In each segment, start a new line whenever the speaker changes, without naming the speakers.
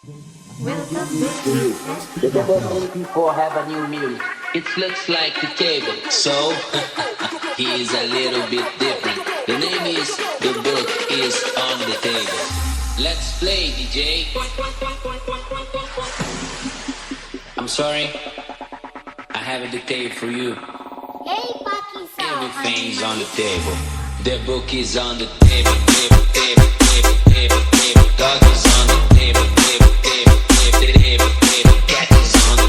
Welcome back to
The double people have a new music. It looks like the table, so he is a little bit different. The name is The Book is on the Table. Let's play, DJ. I'm sorry, I have a dictate for you.
Hey Pakistan.
Everything's on the table. The book is on the table, table, table, table, table, table. Dog is on the table, table, table, table, table, table. Cat is on the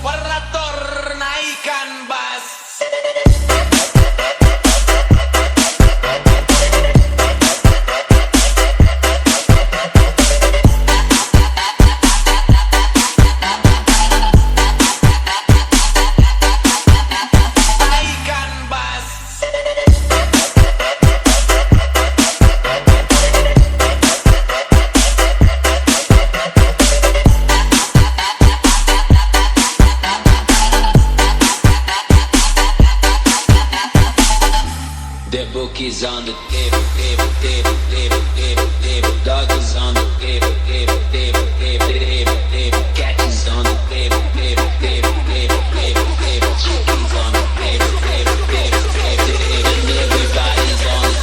Operator naikkan bass. Naikkan bass. The book is on the table, table, table, table, table, table. Dog is on the table, table, table, table, table, table. Cat is on the table, table, table, table, table, table. Chicken's on the table, table, table, table, table. And everybody's on it.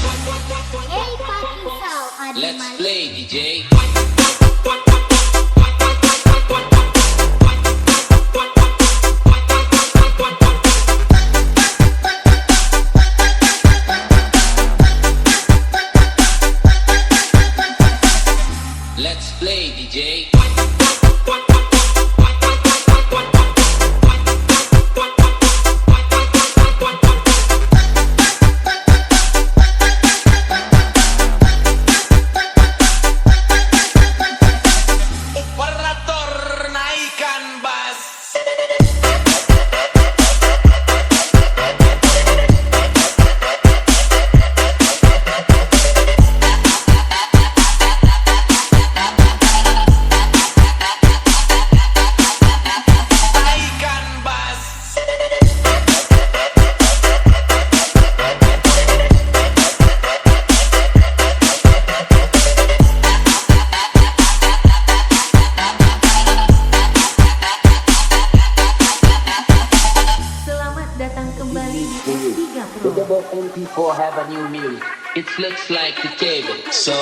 Hey Pakistan. Adi
Let's
Malik.
play, DJ. Let's play, DJ. Operator naikkan bass. Naikkan bass.
Selamat datang kembali di S3
The
Pro.
double MP4 have a new music. It looks like the table, so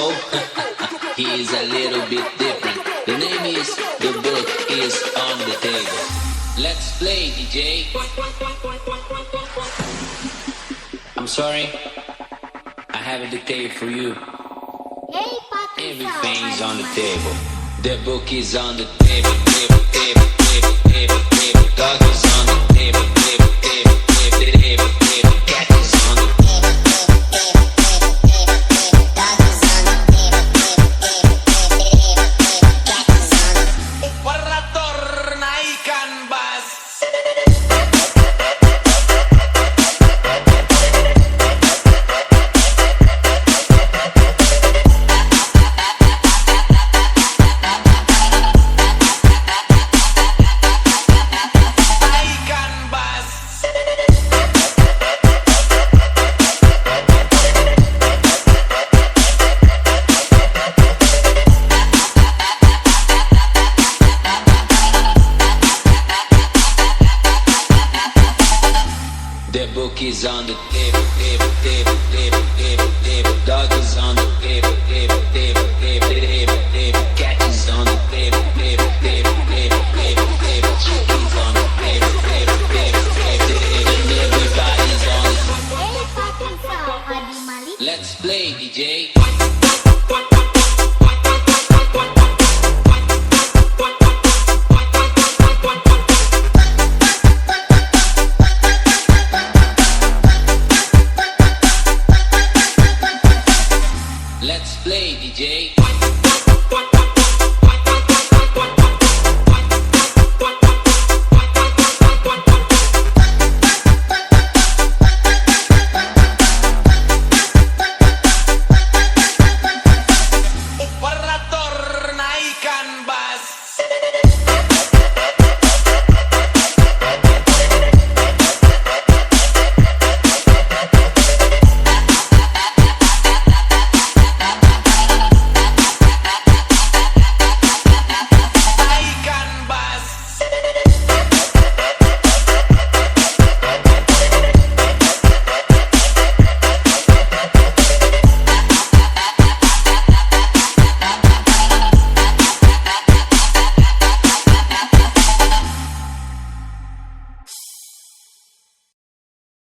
he is a little bit different. The name is The Book is on the Table. Let's play, DJ. I'm sorry, I have a dictate for you.
Hey Pakistan.
Everything's
Adi
on the
Malik.
table. The book is on the table, table, table, table, table, table. Dog is on the table, table, table, table, table, table. Cat is on the Operator naikkan bass. Naikkan bass. The book is on the table, table, table, table, table, table. Dog is on the table, table, table, table, table, table. Cat is on the table, table, table, table, table, table. Chicken's on the table, table, table, table, table. And everybody's on it.
Hey Pakistan. Adi Malik.
Let's play, DJ. Let's play, DJ.